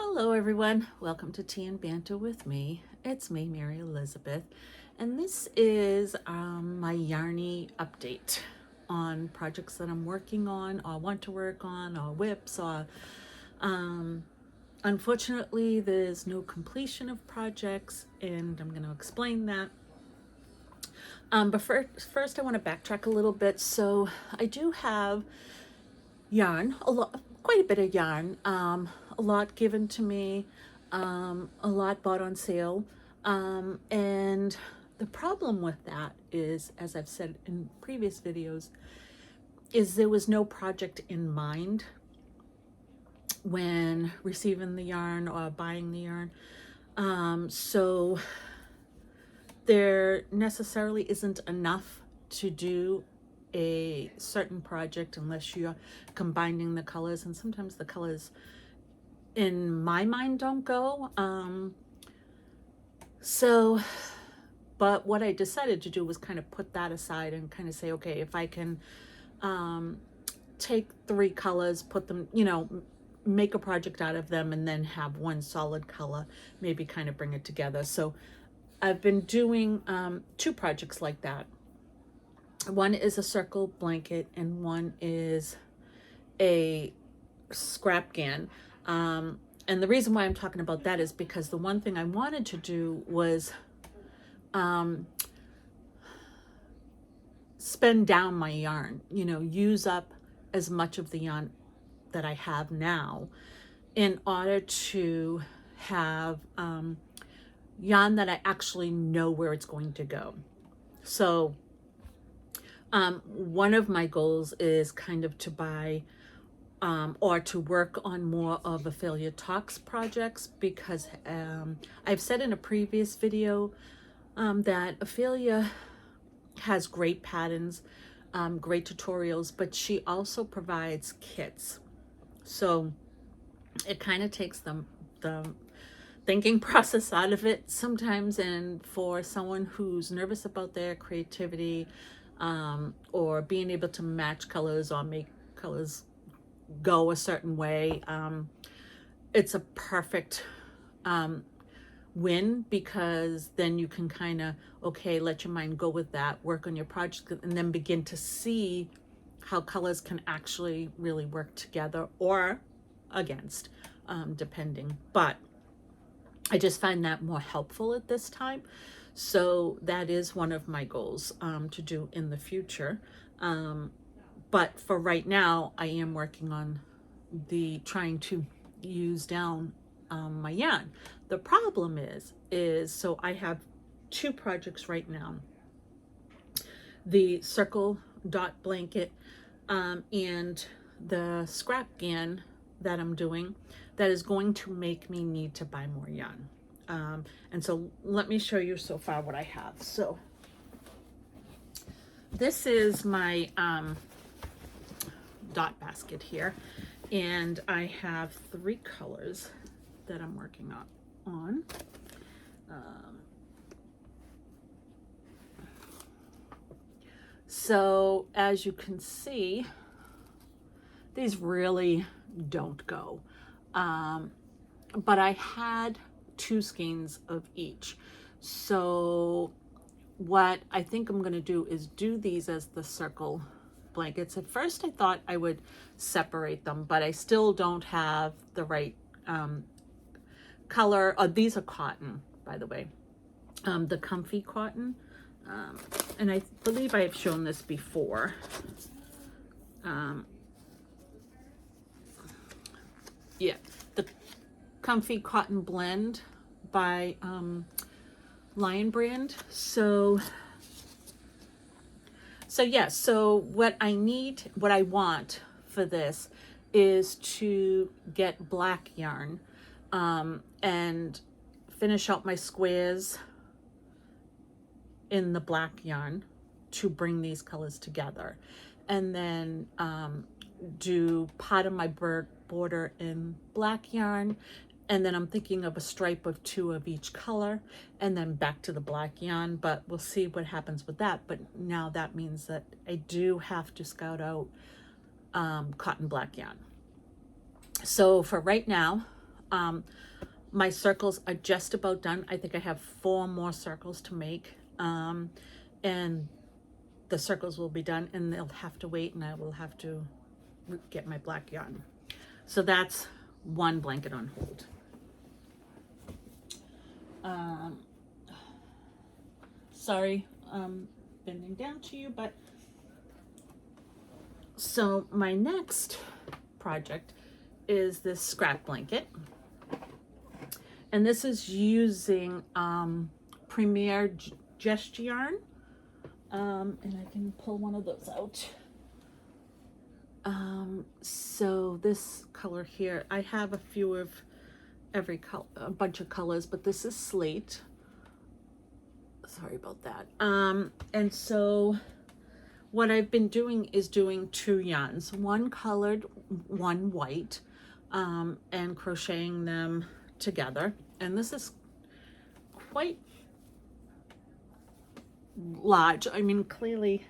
Hello everyone, welcome to Tea and Banter with me. It's me, Mary Elizabeth, and this is my Yarny update on projects that I'm working on or want to work on or whips or unfortunately there's no completion of projects and I'm going to explain that. But first I want to backtrack a little bit. So I do have yarn, quite a bit of yarn, a lot given to me, a lot bought on sale. And the problem with that is, as I've said in previous videos, is there was no project in mind when receiving the yarn or buying the yarn. So there necessarily isn't enough to do a certain project unless you're combining the colors, and sometimes the colors in my mind don't go. But what I decided to do was kind of put that aside and kind of say, okay, if I can take three colors, put them, make a project out of them, and then have one solid color, maybe kind of bring it together. So I've been doing two projects like that. One is a circle blanket and one is a scrap GAN. And the reason why I'm talking about that is because the one thing I wanted to do was spend down my yarn, use up as much of the yarn that I have now in order to have yarn that I actually know where it's going to go. So one of my goals is kind of to buy or to work on more of Ophelia Talks projects, because I've said in a previous video that Ophelia has great patterns, great tutorials, but she also provides kits. So it kind of takes the thinking process out of it sometimes, and for someone who's nervous about their creativity or being able to match colors or make colors go a certain way, it's a perfect win, because then you can kind of, okay, let your mind go with that, work on your project, and then begin to see how colors can actually really work together or against, depending. But I just find that more helpful at this time. So that is one of my goals to do in the future. But for right now, I am working on trying to use down my yarn. The problem is so I have two projects right now. The circle dot blanket and the scrap GAN that I'm doing, that is going to make me need to buy more yarn. And so let me show you so far what I have. So this is my dot basket here, and I have three colors that I'm working on. So as you can see, these really don't go, but I had two skeins of each. So what I think I'm going to do is do these as the circle blankets. At first I thought I would separate them, but I still don't have the right color. These are cotton, by the way, the comfy cotton, and I believe I have shown this before. Yeah, the comfy cotton blend by Lion Brand. So yeah, so what I want for this is to get black yarn and finish out my squares in the black yarn to bring these colors together, and then do part of my border in black yarn, and then I'm thinking of a stripe of two of each color, and then back to the black yarn. But we'll see what happens with that. But now that means that I do have to scout out cotton black yarn. So for right now, My circles are just about done. I think I have 4 more circles to make, and the circles will be done, and they'll have to wait, and I will have to get my black yarn. So that's one blanket on hold. Sorry, bending down to you, but so my next project is this scrap blanket, and this is using Premier Gest yarn, and I can pull one of those out. So this color here, I have a few of every color, a bunch of colors, but this is slate. Sorry about that. And so what I've been doing is doing 2 yarns, one colored, one white, and crocheting them together. And this is quite large. I mean, clearly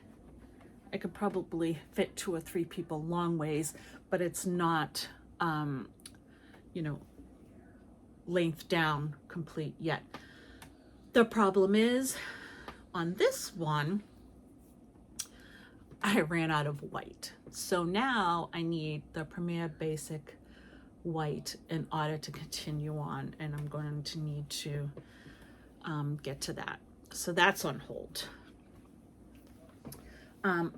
I could probably fit 2 or 3 people long ways, but it's not, you know, length down complete yet. The problem is on this one, I ran out of white. So now I need the Premier Basic white in order to continue on, and I'm going to need to get to that. So that's on hold.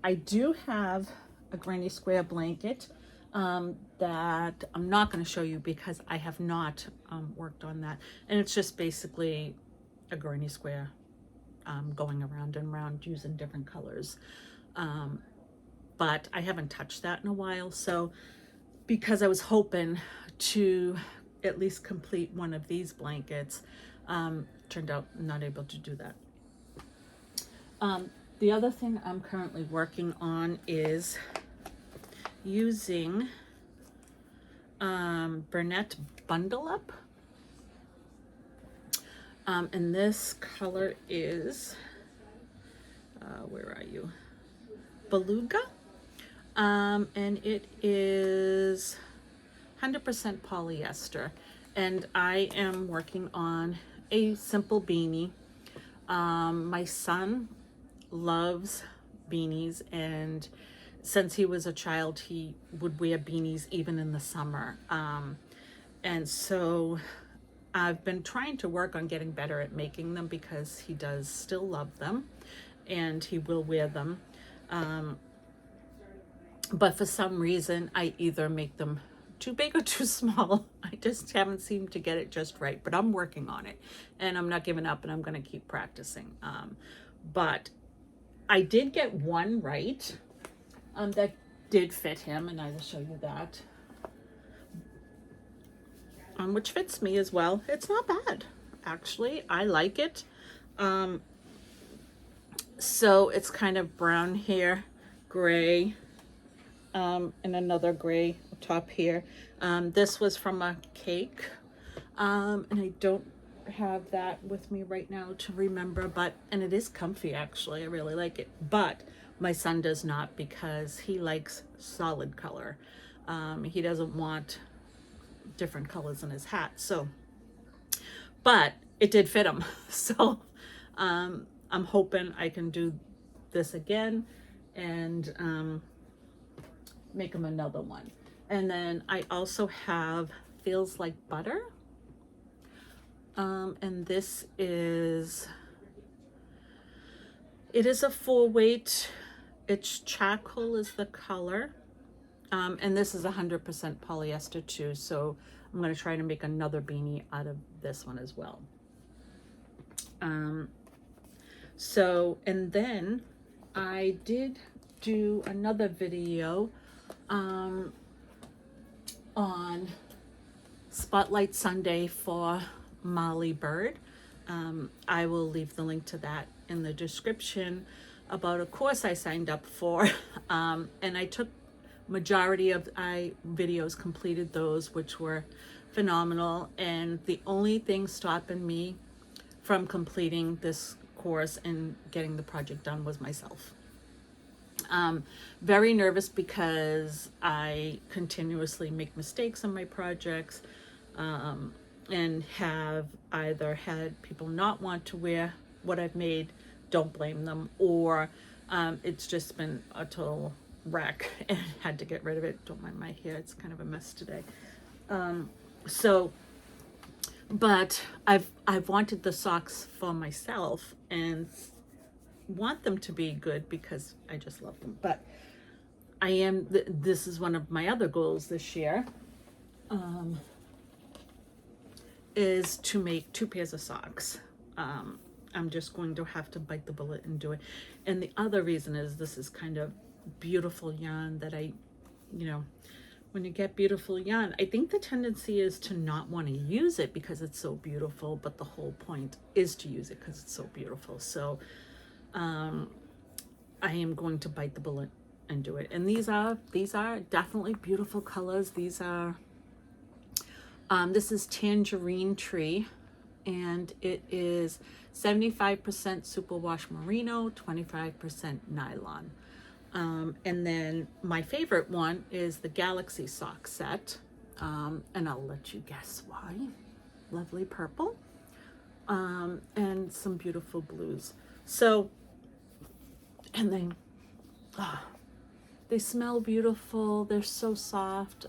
I do have a granny square blanket that I'm not going to show you because I have not worked on that. And it's just basically a granny square going around and around using different colors. But I haven't touched that in a while. So because I was hoping to at least complete one of these blankets, turned out not able to do that. The other thing I'm currently working on is using Bernat Bundle Up. And this color is, where are you? Beluga. And it is 100% polyester. And I am working on a simple beanie. My son loves beanies, and since he was a child, he would wear beanies even in the summer. And so I've been trying to work on getting better at making them because he does still love them and he will wear them. But for some reason, I either make them too big or too small. I just haven't seemed to get it just right, but I'm working on it and I'm not giving up, and I'm going to keep practicing. But I did get one right that did fit him, and I will show you that, which fits me as well. It's not bad, actually. I like it. So it's kind of brown here, gray, and another gray top here. This was from a cake, and I don't have that with me right now to remember, and it is comfy, actually. I really like it, but my son does not, because he likes solid color. He doesn't want different colors in his hat. So, but it did fit him. So I'm hoping I can do this again and make him another one. And then I also have Feels Like Butter. And this is, it is a 4-weight, it's charcoal is the color. And this is 100% polyester too. So I'm going to try to make another beanie out of this one as well. So, and then I did do another video, on Spotlight Sunday for Molly Bird. I will leave the link to that in the description, about a course I signed up for. And I took majority of videos, completed those, which were phenomenal. And the only thing stopping me from completing this course and getting the project done was myself. Very nervous because I continuously make mistakes on my projects. and have either had people not want to wear what I've made, don't blame them, or it's just been a total wreck and had to get rid of it. Don't mind my hair, it's kind of a mess today. So, but I've wanted the socks for myself and want them to be good because I just love them. But I am, this is one of my other goals this year, is to make 2 pairs of socks. I'm just going to have to bite the bullet and do it. And the other reason is this is kind of beautiful yarn that when you get beautiful yarn, I think the tendency is to not want to use it because it's so beautiful, but the whole point is to use it because it's so beautiful. So I am going to bite the bullet and do it. And these are definitely beautiful colors. These are this is Tangerine Tree, and it is 75% superwash merino, 25% nylon. And then my favorite one is the Galaxy sock set, and I'll let you guess why. Lovely purple, and some beautiful blues. So, and they smell beautiful. They're so soft.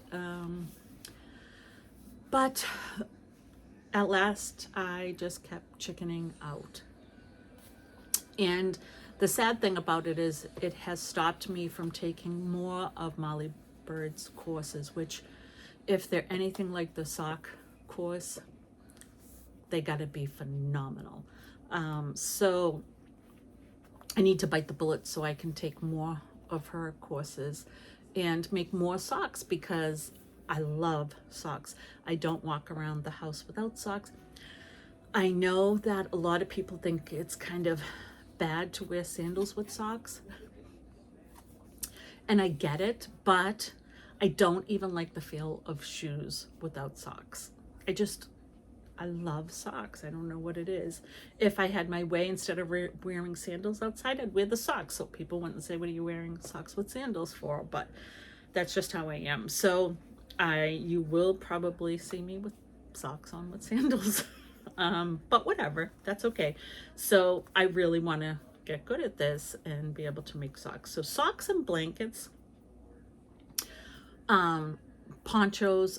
But at last, I just kept chickening out. And the sad thing about it is it has stopped me from taking more of Molly Bird's courses, which if they're anything like the sock course, they gotta be phenomenal. So I need to bite the bullet so I can take more of her courses and make more socks because I love socks. I don't walk around the house without socks. I know that a lot of people think it's kind of bad to wear sandals with socks, and I get it, but I don't even like the feel of shoes without socks. I love socks. I don't know what it is. If I had my way, instead of wearing sandals outside, I'd wear the socks so people wouldn't say, what are you wearing socks with sandals for? But that's just how I am. So you will probably see me with socks on with sandals. But whatever, that's okay. So I really want to get good at this and be able to make socks. So socks and blankets, ponchos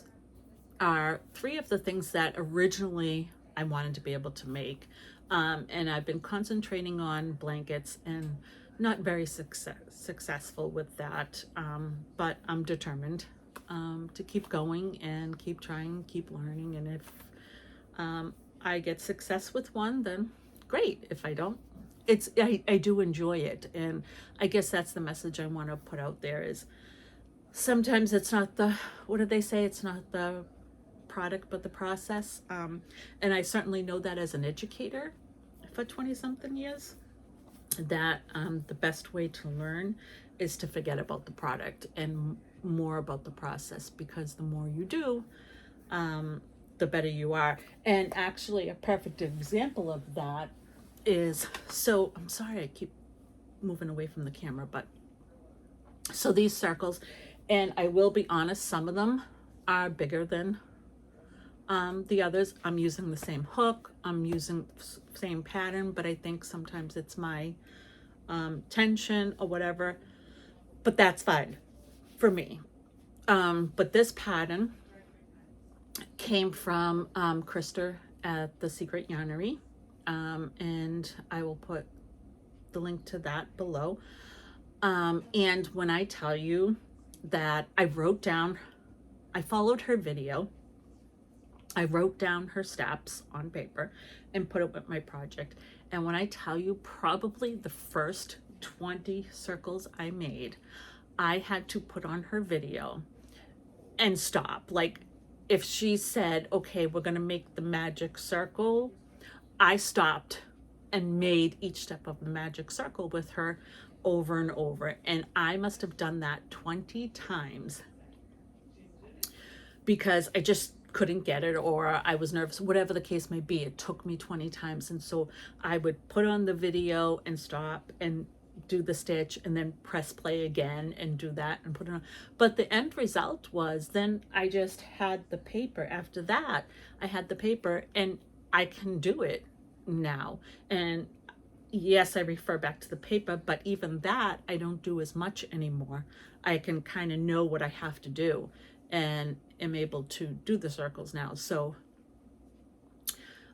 are 3 of the things that originally I wanted to be able to make. And I've been concentrating on blankets and not very successful with that. But I'm determined to keep going and keep trying, keep learning. And if I get success with one, then great. If I don't, I do enjoy it. And I guess that's the message I want to put out there is sometimes it's not what do they say? It's not the product, but the process. And I certainly know that as an educator for 20-something years, that the best way to learn is to forget about the product and more about the process, because the more you do, the better you are. And actually a perfect example of that is, so I'm sorry I keep moving away from the camera, but so these circles, and I will be honest, some of them are bigger than the others. I'm using the same hook, I'm using same pattern, but I think sometimes it's my tension or whatever, but that's fine for me. But this pattern came from Krista at The Secret Yarnery, and I will put the link to that below. And when I tell you that I followed her video, I wrote down her steps on paper and put it with my project. And when I tell you, probably the first 20 circles I made, I had to put on her video and stop. Like, if she said, okay, we're gonna make the magic circle, I stopped and made each step of the magic circle with her over and over. And I must have done that 20 times because I just couldn't get it, or I was nervous, whatever the case may be. It took me 20 times. And so I would put on the video and stop and do the stitch and then press play again and do that and put it on. But the end result was then I just had the paper. After that, I had the paper and I can do it now. And yes, I refer back to the paper, but even that I don't do as much anymore. I can kind of know what I have to do and am able to do the circles now. So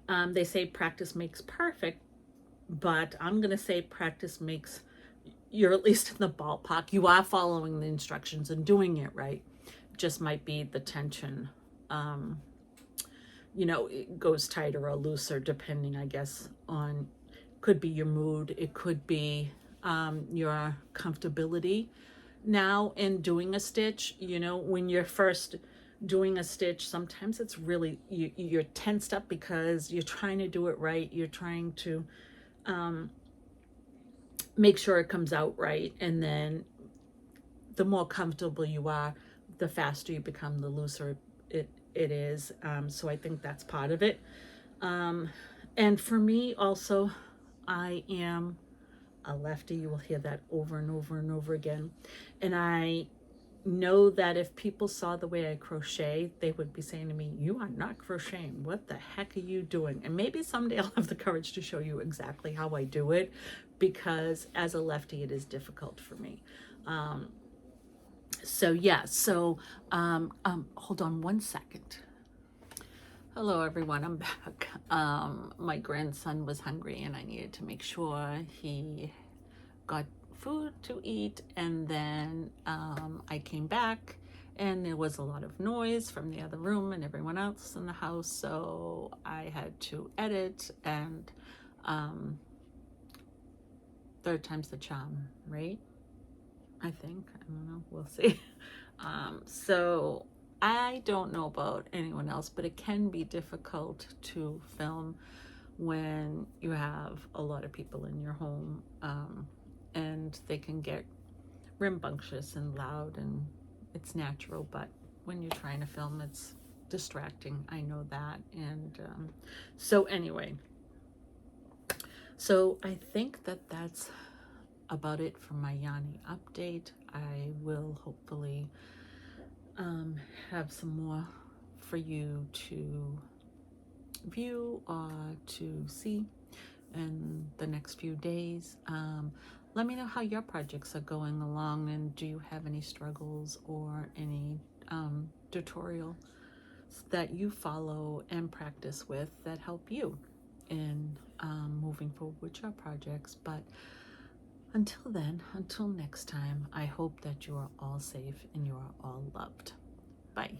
they say practice makes perfect, but I'm going to say practice makes, you're at least in the ballpark. You are following the instructions and doing it right. Just might be the tension, you know, it goes tighter or looser depending, I guess, on, could be your mood. It could be your comfortability now in doing a stitch. You know, when you're first doing a stitch, sometimes it's really, you're tensed up because you're trying to do it right. You're trying to make sure it comes out right. And then the more comfortable you are, the faster you become, the looser it is. So I think that's part of it. And for me also, I am a lefty. You will hear that over and over and over again. And I know that if people saw the way I crochet, they would be saying to me, you are not crocheting. What the heck are you doing? And maybe someday I'll have the courage to show you exactly how I do it, because as a lefty, it is difficult for me. So yeah, so hold on one second. Hello everyone, I'm back. My grandson was hungry and I needed to make sure he got food to eat, and then I came back and there was a lot of noise from the other room and everyone else in the house, so I had to edit, and third time's the charm, right? I think, I don't know, we'll see. So I don't know about anyone else, but it can be difficult to film when you have a lot of people in your home, and they can get rambunctious and loud, and it's natural, but when you're trying to film, it's distracting. I know that. And so anyway, so I think that that's about it for my Yanni update. I will hopefully have some more for you to view or to see in the next few days. Let me know how your projects are going along, and do you have any struggles or any tutorials that you follow and practice with that help you in moving forward with your projects. But until then, until next time, I hope that you are all safe and you are all loved. Bye.